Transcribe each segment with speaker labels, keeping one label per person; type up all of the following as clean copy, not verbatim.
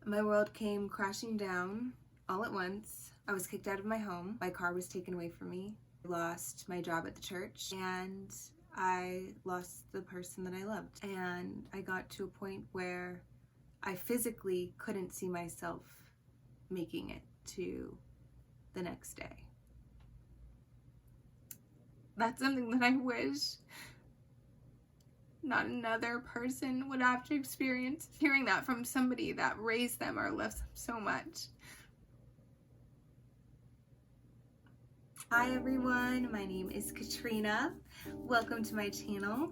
Speaker 1: My world came crashing down all at once. I was kicked out of my home. My car was taken away from me. I lost my job at the church, and I lost the person that I loved. And I got to a point where I physically couldn't see myself making it to the next day. That's something that I wish not another person would have to experience. Hearing that from somebody that raised them or loves them so much. Hi everyone, my name is Katrina. Welcome to my channel.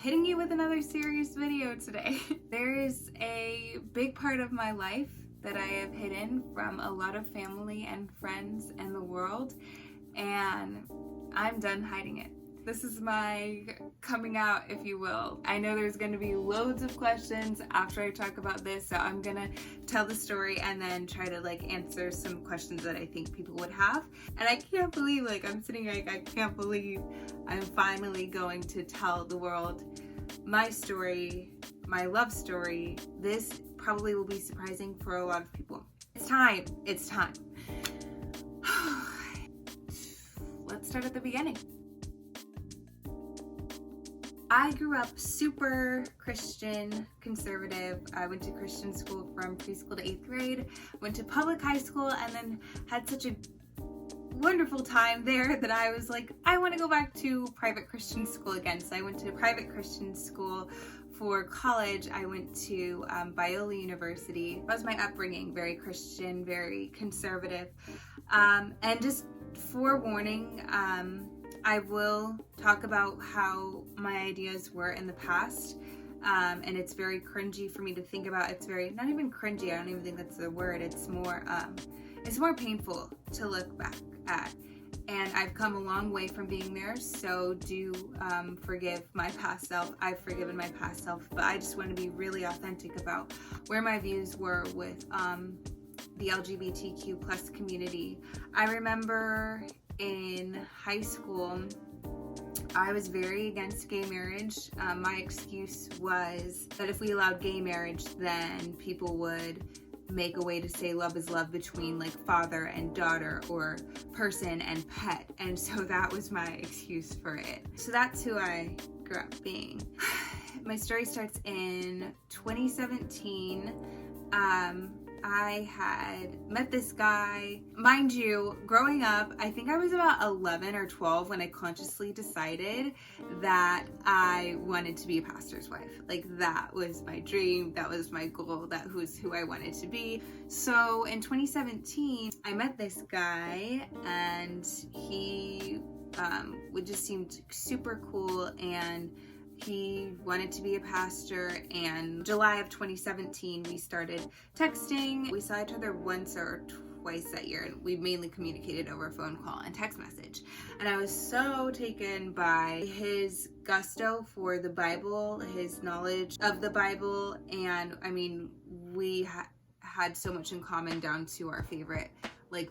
Speaker 1: Hitting you with another serious video today. There is a big part of my life that I have hidden from a lot of family and friends and the world, and I'm done hiding it. This is my coming out, if you will. I know there's going to be loads of questions after I talk about this, so I'm going to tell the story and then try to answer some questions that I think people would have. And I can't believe, I'm sitting here I can't believe I'm finally going to tell the world my story, my love story. This probably will be surprising for a lot of people. It's time. It's time. Let's start at the beginning. I grew up super Christian, conservative. I went to Christian school from preschool to 8th grade, went to public high school, and then had such a wonderful time there that I was like, I want to go back to private Christian school again. So I went to private Christian school for college. I went to Biola University. That was my upbringing, very Christian, very conservative. And just forewarning, I will talk about how my ideas were in the past, and it's very cringy for me to think about. It's very, not even cringy, I don't even think that's the word, it's more painful to look back at. And I've come a long way from being there, so do forgive my past self. I've forgiven my past self, but I just want to be really authentic about where my views were with the LGBTQ plus community. I remember in high school, I was very against gay marriage. My excuse was that if we allowed gay marriage, then people would make a way to say love is love between father and daughter or person and pet. And so that was my excuse for it. So that's who I grew up being. My story starts in 2017. I had met this guy. Mind you, growing up, I think I was about 11 or 12 when I consciously decided that I wanted to be a pastor's wife. That was my dream, that was my goal, that was who I wanted to be. So in 2017, I met this guy, and he just seemed super cool, and he wanted to be a pastor. And July of 2017, we started texting. We saw each other once or twice that year, and we mainly communicated over phone call and text message. And I was so taken by his gusto for the Bible, his knowledge of the Bible, and we had so much in common down to our favorite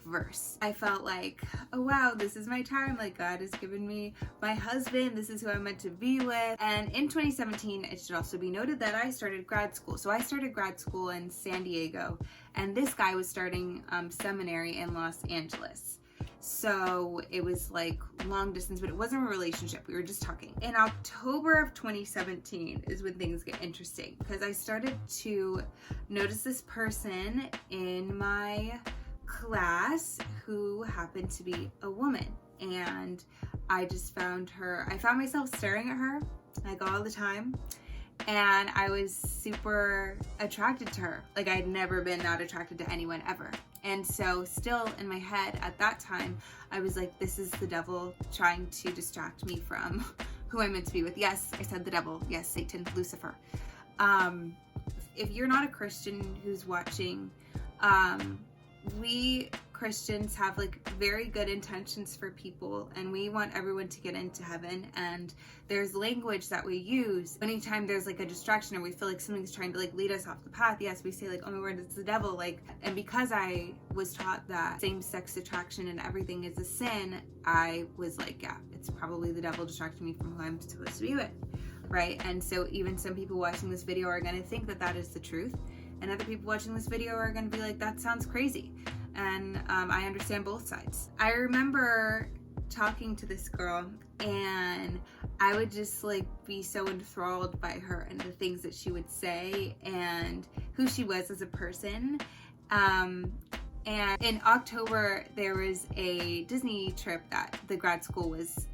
Speaker 1: verse. I felt like, oh wow, this is my time. God has given me my husband. This is who I'm meant to be with. And in 2017, it should also be noted that I started grad school. So I started grad school in San Diego, and this guy was starting seminary in Los Angeles. So it was long distance, but it wasn't a relationship. We were just talking. In October of 2017 is when things get interesting, because I started to notice this person in my class who happened to be a woman, and I found myself staring at her all the time, and I was super attracted to her. I'd never been that attracted to anyone ever. And so still in my head at that time, I was like, this is the devil trying to distract me from who I'm meant to be with. Yes, I said the devil. Yes, Satan, Lucifer. If you're not a Christian who's watching, we Christians have very good intentions for people, and we want everyone to get into heaven. And there's language that we use anytime there's a distraction, or we feel like something's trying to lead us off the path. Yes, we say oh my word, it's the devil. And because I was taught that same-sex attraction and everything is a sin, I was yeah, it's probably the devil distracting me from who I'm supposed to be with, right? And so even some people watching this video are going to think that that is the truth. and other people watching this video are gonna be like, that sounds crazy. And I understand both sides. I remember talking to this girl, and I would just like be so enthralled by her and the things that she would say and who she was as a person. And in October, there was a Disney trip that the grad school was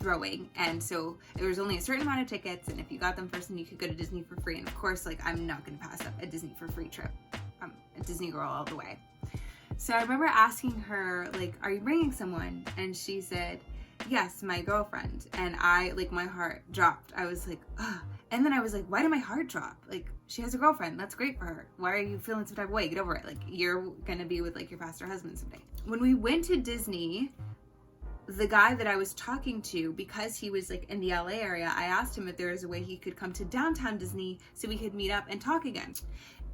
Speaker 1: throwing, and so there was only a certain amount of tickets, and if you got them first, then you could go to Disney for free. And of course, like, I'm not gonna pass up a Disney for free trip. I'm a Disney girl all the way. So I remember asking her, like, are you bringing someone? And she said, yes, my girlfriend. And I, like, my heart dropped. I was like, ugh. And then I was like, why did my heart drop? Like, she has a girlfriend. That's great for her. Why are you feeling some type of way? Get over it. Like, you're gonna be with, like, your pastor husband someday. When we went to Disney, the guy that I was talking to, because he was, like, in the LA area, I asked him if there was a way he could come to downtown Disney so we could meet up and talk again.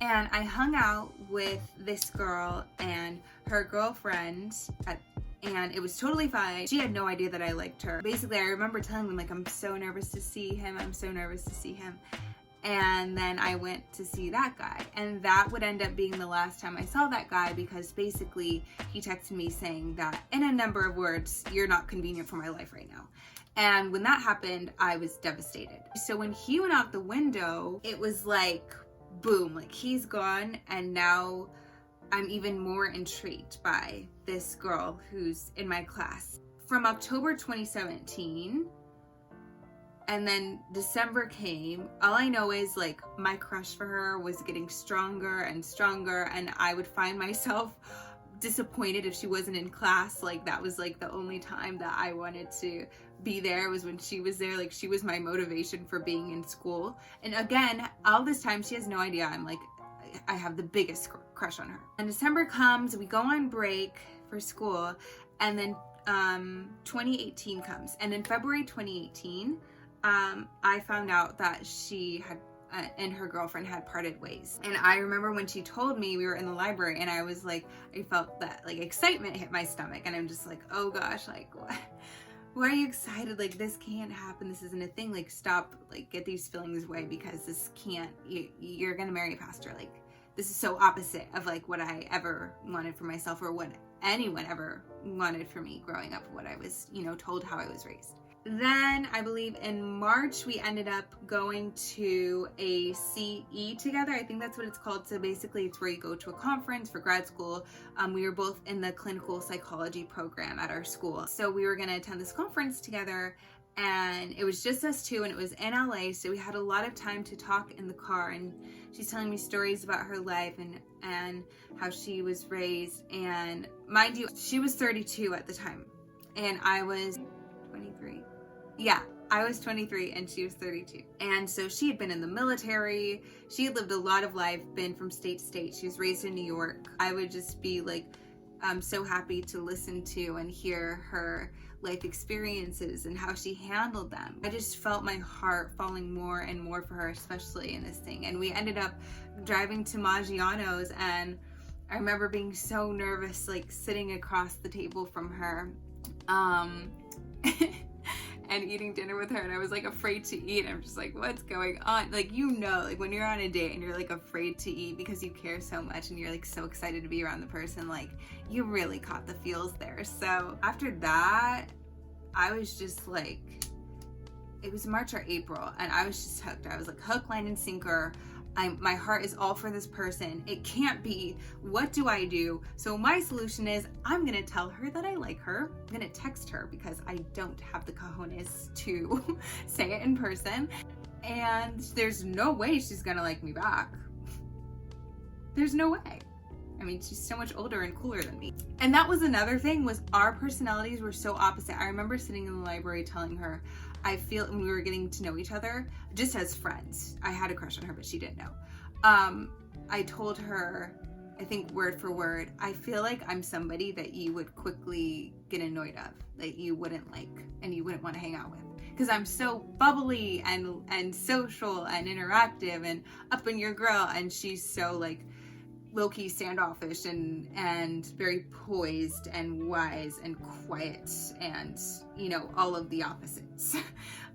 Speaker 1: And I hung out with this girl and her girlfriend and it was totally fine. She had no idea that I liked her. Basically, I remember telling them, like, I'm so nervous to see him. I'm so nervous to see him. And then I went to see that guy. And that would end up being the last time I saw that guy, because basically he texted me saying that, in a number of words, you're not convenient for my life right now. And when that happened, I was devastated. So when he went out the window, it was like, boom, like, he's gone, and now I'm even more intrigued by this girl who's in my class. From October 2017, and then December came, all I know is, like, my crush for her was getting stronger and stronger, and I would find myself disappointed if she wasn't in class. Like, that was, like, the only time that I wanted to be there, was when she was there. Like, she was my motivation for being in school. And again, all this time, she has no idea I'm, like, I have the biggest crush on her. And December comes, we go on break for school, and then 2018 comes. And in February 2018, I found out that she had and her girlfriend had parted ways. And I remember when she told me, we were in the library, and I was like, I felt that, like, excitement hit my stomach, and I'm just like, oh gosh, like, what? Why are you excited? Like, this can't happen. This isn't a thing. Like, stop, like, get these feelings away, because this can't, you're gonna marry a pastor. Like, this is so opposite of, like, what I ever wanted for myself, or what anyone ever wanted for me growing up, what I was, you know, told how I was raised. Then I believe in March, we ended up going to a CE together. I think that's what it's called. So basically it's where you go to a conference for grad school. We were both in the clinical psychology program at our school. So we were going to attend this conference together, and it was just us two, and it was in LA. So we had a lot of time to talk in the car, and she's telling me stories about her life and how she was raised. And mind you, she was 32 at the time, and I was 23. Yeah, I was 23 and she was 32. And so she had been in the military. She had lived a lot of life, been from state to state. She was raised in New York. I would just be like, I'm so happy to listen to and hear her life experiences and how she handled them. I just felt my heart falling more and more for her, especially in this thing. And we ended up driving to Maggiano's, and I remember being so nervous, like, sitting across the table from her. And eating dinner with her, and I was, like, afraid to eat. I'm just like, what's going on? Like, you know, like, when you're on a date and you're, like, afraid to eat because you care so much and you're, like, so excited to be around the person, like, you really caught the feels there. So after that, I was just like, it was March or April, and I was just hooked. I was like, hook, line, and sinker. My heart is all for this person. It can't be. What do I do? So my solution is, I'm gonna tell her that I like her. I'm gonna text her, because I don't have the cojones to say it in person. And there's no way she's gonna like me back. There's no way. I mean, she's so much older and cooler than me. And that was another thing, was our personalities were so opposite. I remember sitting in the library telling her, I feel, when we were getting to know each other, just as friends, I had a crush on her, but she didn't know. I told her, I think word for word, I feel like I'm somebody that you would quickly get annoyed of, that you wouldn't like, and you wouldn't want to hang out with. Because I'm so bubbly and social and interactive and up in your grill, and she's so, like, low-key standoffish and very poised and wise and quiet, and, you know, all of the opposites.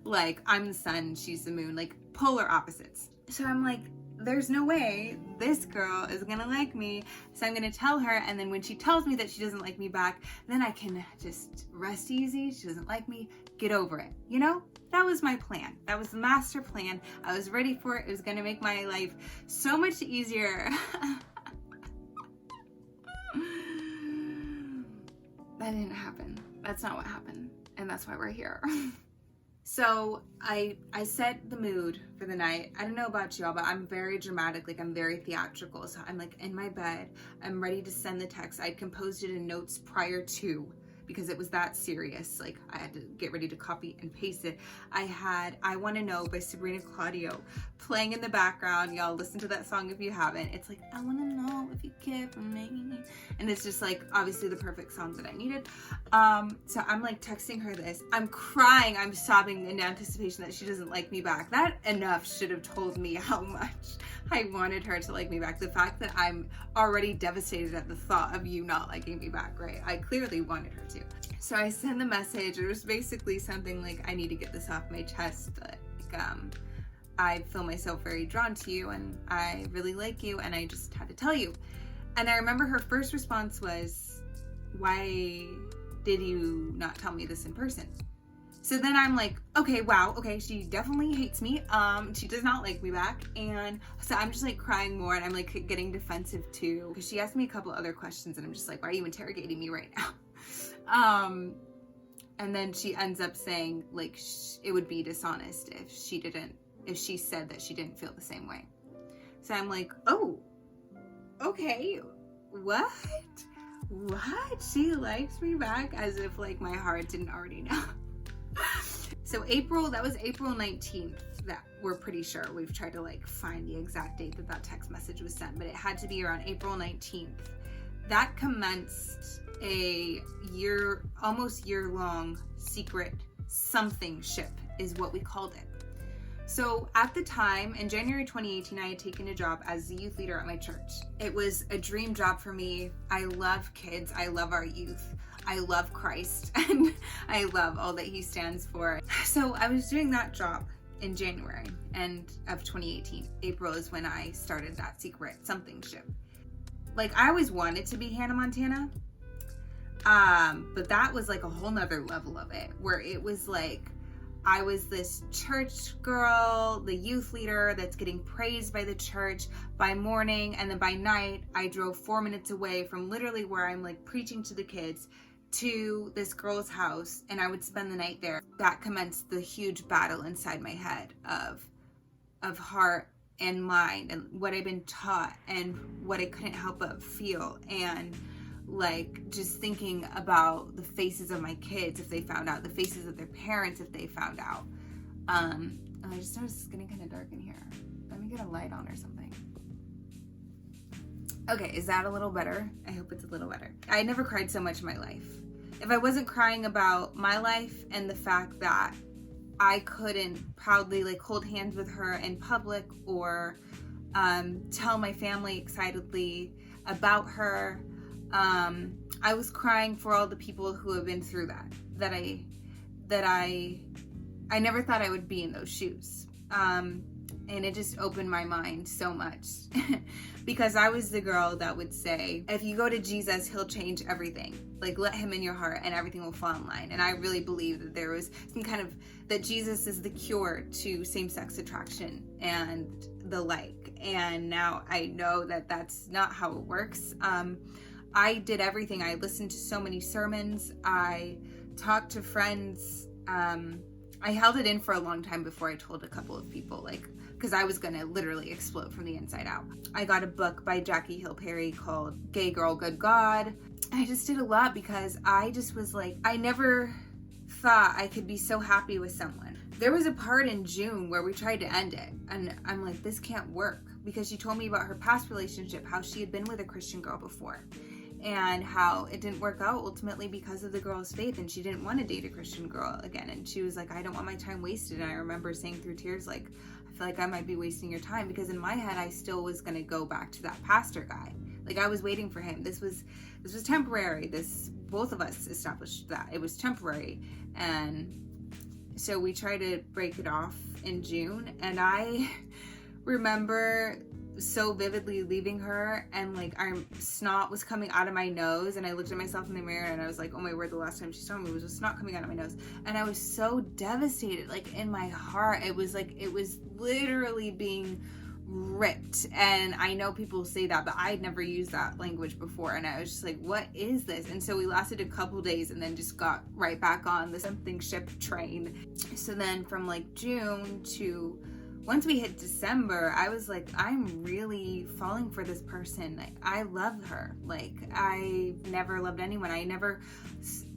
Speaker 1: Like, I'm the sun, she's the moon, like, polar opposites. So I'm like, there's no way this girl is gonna like me. So I'm gonna tell her, and then when she tells me that she doesn't like me back, then I can just rest easy. She doesn't like me, get over it, you know? That was my plan. That was the master plan. I was ready for it. It was gonna make my life so much easier. That didn't happen. That's not what happened. And that's why we're here. So I set the mood for the night. I don't know about y'all, but I'm very dramatic. Like, I'm very theatrical. So I'm like in my bed. I'm ready to send the text. I composed it in notes prior to, because it was that serious. Like, I had to get ready to copy and paste it. I had I Want to Know by Sabrina Claudio playing in the background. Y'all listen to that song if you haven't. It's like, I want to know if you care for me. And it's just like, obviously the perfect song that I needed. So I'm like texting her this. I'm crying. I'm sobbing in anticipation that she doesn't like me back. That enough should have told me how much I wanted her to like me back. The fact that I'm already devastated at the thought of you not liking me back, right? I clearly wanted her to. So I sent the message. It was basically something like, I need to get this off my chest. Like, I feel myself very drawn to you, and I really like you, and I just had to tell you. And I remember her first response was, why did you not tell me this in person? So then I'm like, okay, wow, okay, she definitely hates me. She does not like me back. And so I'm just like crying more, and I'm like getting defensive too, because she asked me a couple other questions, and I'm just like, why are you interrogating me right now? And then she ends up saying like it would be dishonest if she said that she didn't feel the same way. So I'm like, oh, okay, what? She likes me back, as if like my heart didn't already know. So that was April 19th, that we're pretty sure. We've tried to like find the exact date that text message was sent, but it had to be around April 19th. That commenced a almost year-long secret something ship is what we called it. So at the time, in January 2018, I had taken a job as the youth leader at my church. It was a dream job for me. I love kids. I love our youth. I love Christ, and I love all that he stands for. So I was doing that job in January of 2018. April is when I started that secret something ship. Like, I always wanted to be Hannah Montana, but that was like a whole nother level of it, where it was like, I was this church girl, the youth leader that's getting praised by the church by morning, and then by night, I drove 4 minutes away from literally where I'm like preaching to the kids to this girl's house, and I would spend the night there. That commenced the huge battle inside my head of heart and mind, and what I've been taught, and what I couldn't help but feel, and like just thinking about the faces of my kids if they found out, the faces of their parents if they found out. I just noticed it's getting kind of dark in here. Let me get a light on or something. Okay, is that a little better? I hope it's a little better. I never cried so much in my life. If I wasn't crying about my life and the fact that I couldn't proudly like hold hands with her in public, or tell my family excitedly about her, I was crying for all the people who have been through that I never thought I would be in those shoes. And it just opened my mind so much because I was the girl that would say, if you go to Jesus, he'll change everything. Like, let him in your heart and everything will fall in line. And I really believe that there was some kind of, that Jesus is the cure to same-sex attraction and the like. And now I know that that's not how it works. I did everything. I listened to so many sermons. I talked to friends. I held it in for a long time before I told a couple of people, like, because I was gonna literally explode from the inside out. I got a book by Jackie Hill Perry called Gay Girl, Good God. I just did a lot because I just was like, I never thought I could be so happy with someone. There was a part in June where we tried to end it, and I'm like, this can't work, because she told me about her past relationship, how she had been with a Christian girl before, and how it didn't work out ultimately because of the girl's faith, and she didn't want to date a Christian girl again. And she was like, I don't want my time wasted. And I remember saying through tears, like, I feel like I might be wasting your time, because in my head I still was going to go back to that pastor guy. Like, I was waiting for him. This was temporary. Both of us established that it was temporary. And so we tried to break it off in June, and I remember so vividly leaving her, and like our snot was coming out of my nose, and I looked at myself in the mirror and I was like, oh my word, the last time she saw me was just snot coming out of my nose. And I was so devastated, like in my heart. It was literally being ripped. And I know people say that, but I'd never used that language before, and I was just like, what is this? And so we lasted a couple days and then just got right back on the something ship train. So then from like June to once we hit December, I was like, I'm really falling for this person. Like, I love her. Like, I never loved anyone.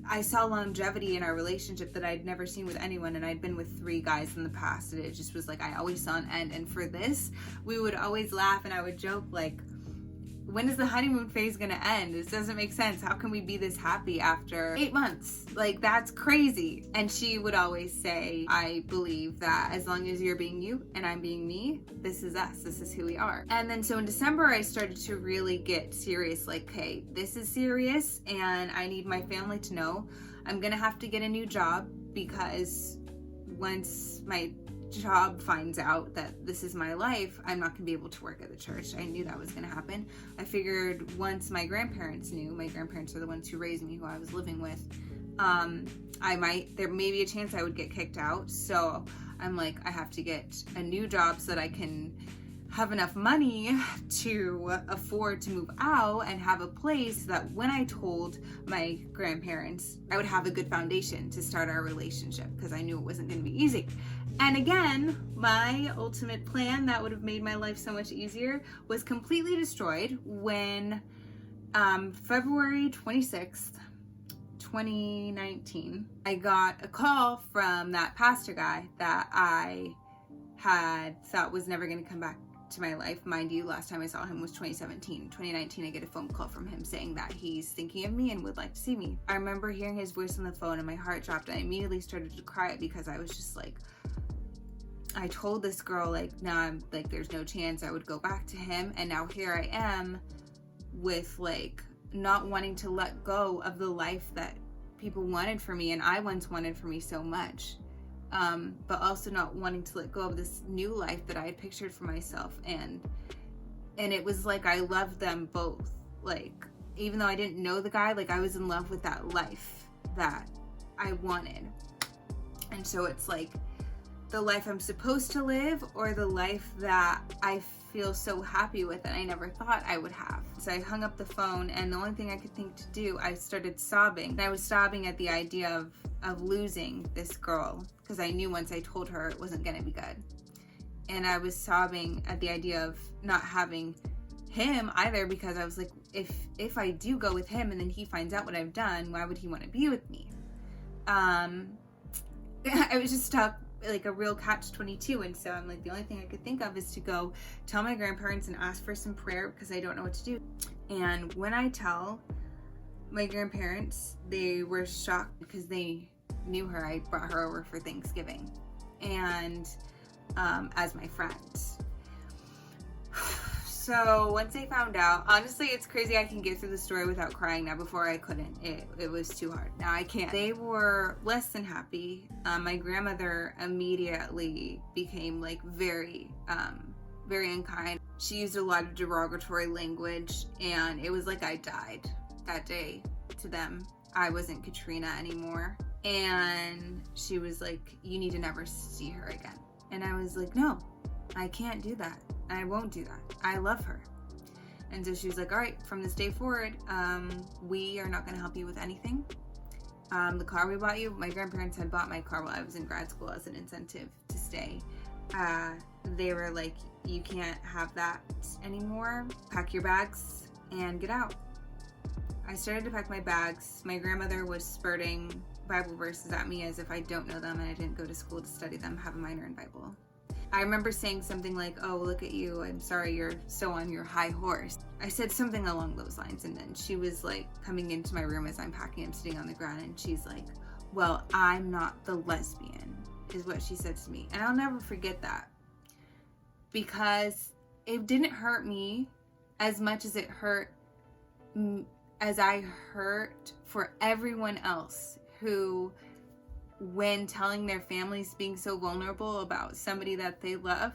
Speaker 1: I saw longevity in our relationship that I'd never seen with anyone, and I'd been with 3 guys in the past, and it just was like, I always saw an end. And for this, we would always laugh, and I would joke like, when is the honeymoon phase gonna end? This doesn't make sense. How can we be this happy after 8 months? Like, that's crazy. And she would always say, I believe that as long as you're being you and I'm being me, this is us. This is who we are. And then so in December, I started to really get serious. Like, hey, this is serious, and I need my family to know I'm gonna have to get a new job, because once my job finds out that this is my life, I'm not gonna be able to work at the church. I knew that was gonna happen. I figured once my grandparents knew, my grandparents are the ones who raised me, who I was living with, there may be a chance I would get kicked out. So I'm like, I have to get a new job so that I can have enough money to afford to move out and have a place that when I told my grandparents, I would have a good foundation to start our relationship, because I knew it wasn't going to be easy. And again, my ultimate plan that would have made my life so much easier was completely destroyed when February 26th, 2019, I got a call from that pastor guy that I had thought was never going to come back to my life. Mind you, last time I saw him was 2017. 2019, I get a phone call from him saying that he's thinking of me and would like to see me. I remember hearing his voice on the phone and my heart dropped, and I immediately started to cry, because I was just like, I told this girl, like, now I'm like, there's no chance I would go back to him, and now here I am with like not wanting to let go of the life that people wanted for me and I once wanted for me so much, but also not wanting to let go of this new life that I had pictured for myself. And it was like I loved them both. Like, even though I didn't know the guy, like I was in love with that life that I wanted. And so it's like the life I'm supposed to live, or the life that I feel so happy with and I never thought I would have. So I hung up the phone, and the only thing I could think to do, I started sobbing. And I was sobbing at the idea of losing this girl, because I knew once I told her it wasn't gonna be good. And I was sobbing at the idea of not having him either, because I was like, if I do go with him and then he finds out what I've done, why would he want to be with me? I was just stuck like a real catch-22. And so I'm like, the only thing I could think of is to go tell my grandparents and ask for some prayer, because I don't know what to do. And when I tell my grandparents, they were shocked, because they knew her. I brought her over for Thanksgiving, and as my friend. So once they found out, honestly, it's crazy I can get through the story without crying now. Before I couldn't. It was too hard. Now I can't. They were less than happy. My grandmother immediately became like very unkind. She used a lot of derogatory language, and it was like I died that day to them. I wasn't Katrina anymore. And she was like, you need to never see her again. And I was like, no, I can't do that. I won't do that. I love her. And so she was like, all right, from this day forward, we are not going to help you with anything. The car we bought you, my grandparents had bought my car while I was in grad school as an incentive to stay. They were like, you can't have that anymore. Pack your bags and get out. I started to pack my bags. My grandmother was spurting Bible verses at me as if I don't know them and I didn't go to school to study them, have a minor in Bible. I remember saying something like, oh, look at you, I'm sorry you're so on your high horse. I said something along those lines, and then she was like coming into my room as I'm packing, I'm sitting on the ground, and she's like, well, I'm not the lesbian, is what she said to me. And I'll never forget that, because it didn't hurt me as much as it hurt, as I hurt for everyone else who, when telling their families, being so vulnerable about somebody that they love,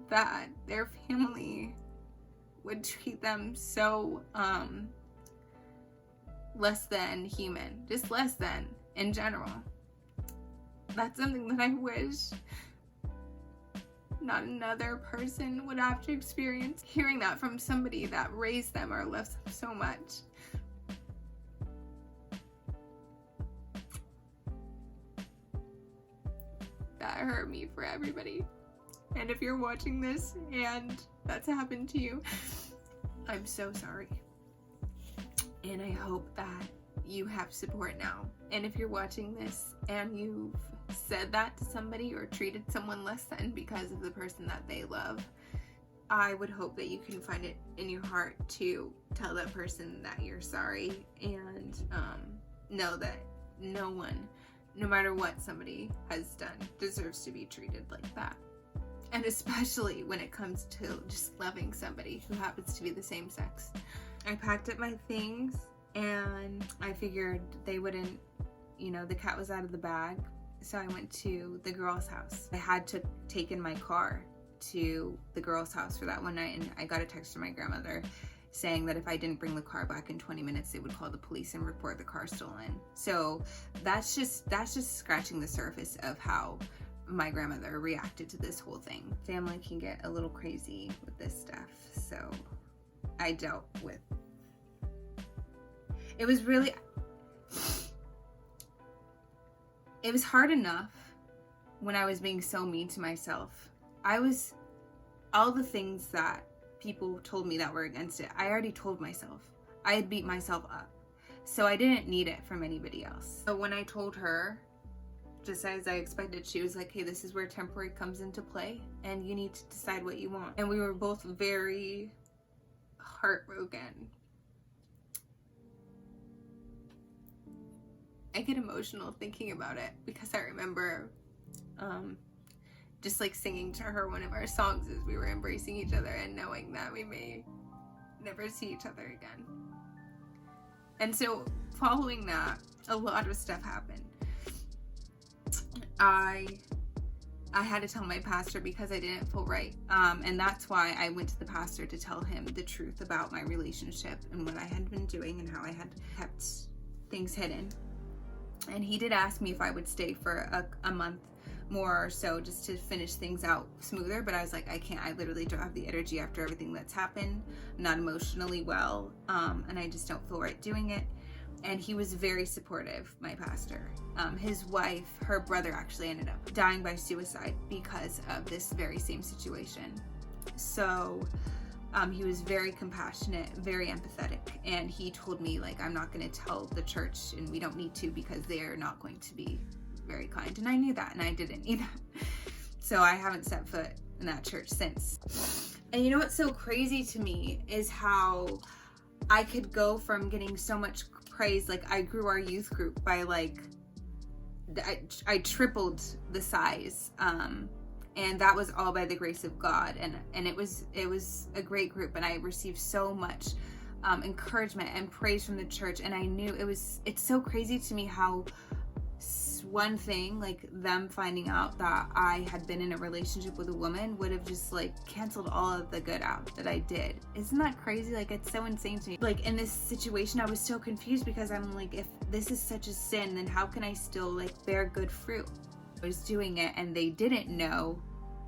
Speaker 1: that their family would treat them so less than human, just less than in general. That's something that I wish not another person would have to experience. Hearing that from somebody that raised them or loves them so much. That hurt me for everybody. And if you're watching this and that's happened to you, I'm so sorry. And I hope that you have support now. And if you're watching this and you've said that to somebody or treated someone less than because of the person that they love, I would hope that you can find it in your heart to tell that person that you're sorry, and know that no one, no matter what somebody has done, deserves to be treated like that. And especially when it comes to just loving somebody who happens to be the same sex. I packed up my things and I figured they wouldn't, the cat was out of the bag. So I went to the girl's house. I had to take in my car to the girl's house for that one night, and I got a text from my grandmother saying that if I didn't bring the car back in 20 minutes, they would call the police and report the car stolen. So that's just scratching the surface of how my grandmother reacted to this whole thing. Family can get a little crazy with this stuff, so I dealt with. It was hard enough when I was being so mean to myself. All the things that people told me that were against it, I already told myself. I had beat myself up. So I didn't need it from anybody else. So when I told her, just as I expected, she was like, hey, this is where temporary comes into play and you need to decide what you want. And we were both very heartbroken. I get emotional thinking about it because I remember just like singing to her one of our songs as we were embracing each other and knowing that we may never see each other again. And so following that, a lot of stuff happened. I had to tell my pastor because I didn't feel right. And that's why I went to the pastor to tell him the truth about my relationship and what I had been doing and how I had kept things hidden. And he did ask me if I would stay for a month more or so just to finish things out smoother, but I was like, I can't. I literally don't have the energy after everything that's happened. I'm not emotionally well, and I just don't feel right doing it. And he was very supportive, my pastor. His wife, her brother actually ended up dying by suicide because of this very same situation. So he was very compassionate, very empathetic, and he told me, like, I'm not going to tell the church, and we don't need to because they are not going to be very kind. And I knew that, and I didn't either. So I haven't set foot in that church since. And you know what's so crazy to me is how I could go from getting so much praise. Like, I grew our youth group by I tripled the size. And that was all by the grace of God. And it was a great group, and I received so much encouragement and praise from the church. And I knew it's so crazy to me how one thing, like them finding out that I had been in a relationship with a woman, would have just like canceled all of the good out that I did. Isn't that crazy? Like, it's so insane to me. Like, in this situation, I was so confused because I'm like, if this is such a sin, then how can I still like bear good fruit? I was doing it and they didn't know,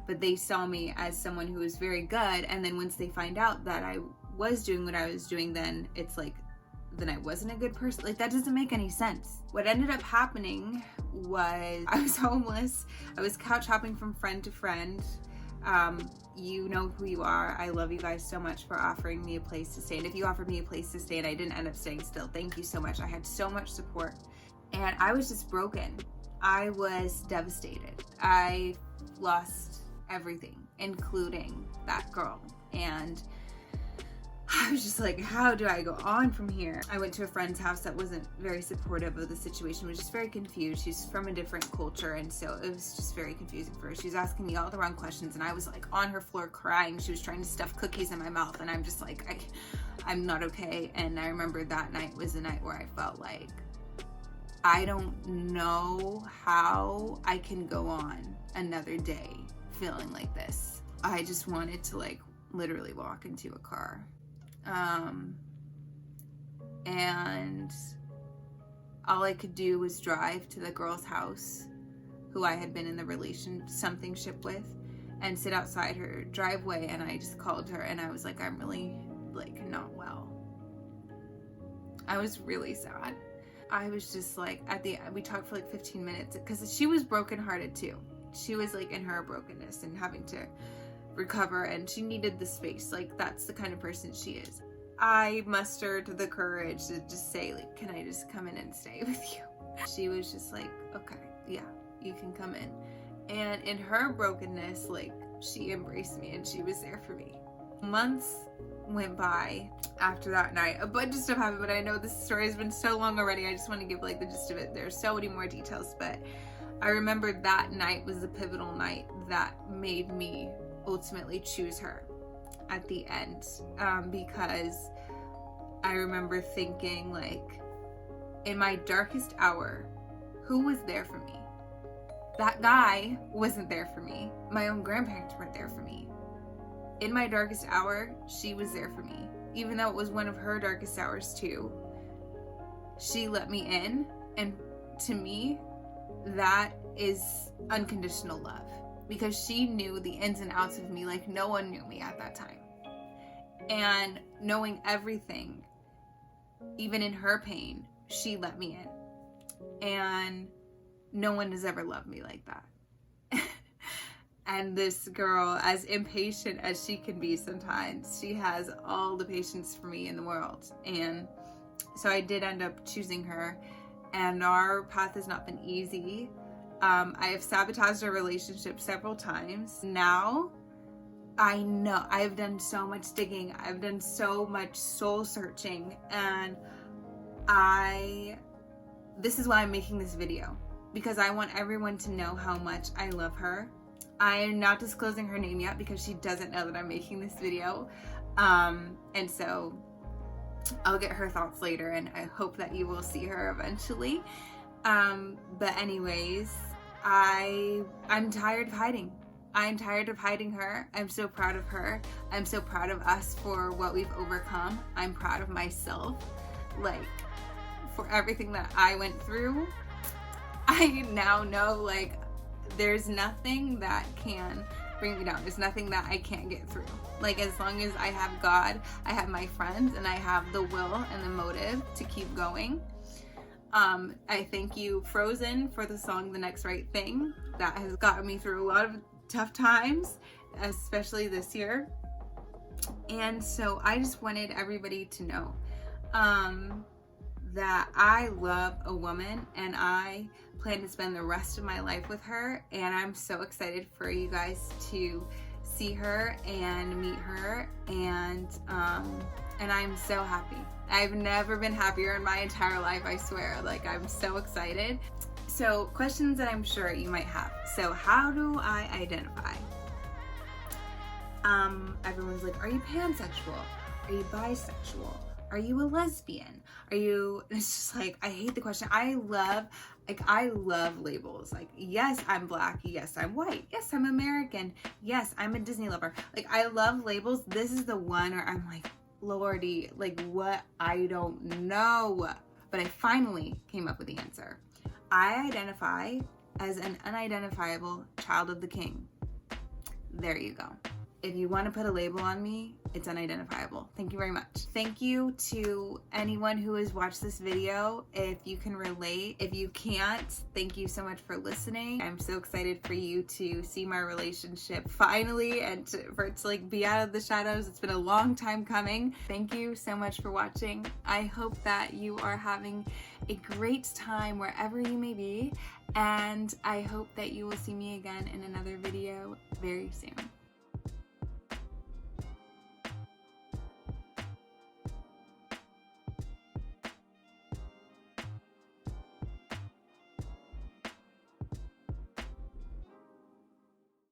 Speaker 1: but they saw me as someone who was very good. And then once they find out that I was doing what I was doing, then it's like, then I wasn't a good person. Like, that doesn't make any sense. What ended up happening was I was homeless. I was couch hopping from friend to friend. You know who you are. I love you guys so much for offering me a place to stay. And if you offered me a place to stay and I didn't end up staying still, thank you so much. I had so much support. And I was just broken. I was devastated. I lost everything, including that girl. And I was just like, how do I go on from here? I went to a friend's house that wasn't very supportive of the situation, was just very confused. She's from a different culture, and so it was just very confusing for her. She was asking me all the wrong questions, and I was like on her floor crying. She was trying to stuff cookies in my mouth, and I'm just like, I'm not okay. And I remember that night was the night where I felt like, I don't know how I can go on another day feeling like this. I just wanted to like literally walk into a car. And all I could do was drive to the girl's house who I had been in the relationship with, and sit outside her driveway, and I just called her and I was like, I'm really like not well. I was really sad. I was just like, at the end, we talked for like 15 minutes because she was brokenhearted too. She was like in her brokenness and having to recover, and she needed the space. Like, that's the kind of person she is. I mustered the courage to just say, like, can I just come in and stay with you? She was just like, okay, yeah, you can come in. And in her brokenness, like, she embraced me and she was there for me. Months went by after that night. A bunch of stuff happened, but I know this story has been so long already. I just want to give like the gist of it. There's so many more details, but I remember that night was the pivotal night that made me ultimately choose her at the end, because I remember thinking, like, in my darkest hour, who was there for me? That guy wasn't there for me. My own grandparents weren't there for me. In my darkest hour, she was there for me. Even though it was one of her darkest hours too, she let me in, and to me, that is unconditional love, because she knew the ins and outs of me like no one knew me at that time. And knowing everything, even in her pain, she let me in. And no one has ever loved me like that. And this girl, as impatient as she can be sometimes, she has all the patience for me in the world. And so I did end up choosing her, and our path has not been easy. I have sabotaged our relationship several times. Now, I know I've done so much digging. I've done so much soul searching, and this is why I'm making this video, because I want everyone to know how much I love her. I am not disclosing her name yet because she doesn't know that I'm making this video. And so I'll get her thoughts later, and I hope that you will see her eventually. But anyways, I'm tired of hiding. I'm tired of hiding her. I'm so proud of her. I'm so proud of us for what we've overcome. I'm proud of myself, like, for everything that I went through. I now know, like, there's nothing that can bring me down. There's nothing that I can't get through. Like, as long as I have God, I have my friends, and I have the will and the motive to keep going. I thank you, Frozen, for the song The Next Right Thing. That has gotten me through a lot of tough times, especially this year. And so I just wanted everybody to know that I love a woman, and I plan to spend the rest of my life with her, and I'm so excited for you guys to see her and meet her, and I'm so happy. I've never been happier in my entire life, I swear. Like, I'm so excited. So, questions that I'm sure you might have. So, how do I identify? Everyone's like, are you pansexual? Are you bisexual? Are you a lesbian? It's just like, I hate the question. I love labels. Like, yes, I'm Black. Yes, I'm white. Yes, I'm American. Yes, I'm a Disney lover. Like, I love labels. This is the one where I'm like, Lordy, like, what? I don't know. But I finally came up with the answer. I identify as an unidentifiable child of the King. There you go. If you want to put a label on me, it's unidentifiable. Thank you very much. Thank you to anyone who has watched this video. If you can relate, if you can't, thank you so much for listening. I'm so excited for you to see my relationship finally, and for it to like be out of the shadows. It's been a long time coming. Thank you so much for watching. I hope that you are having a great time wherever you may be, and I hope that you will see me again in another video very soon.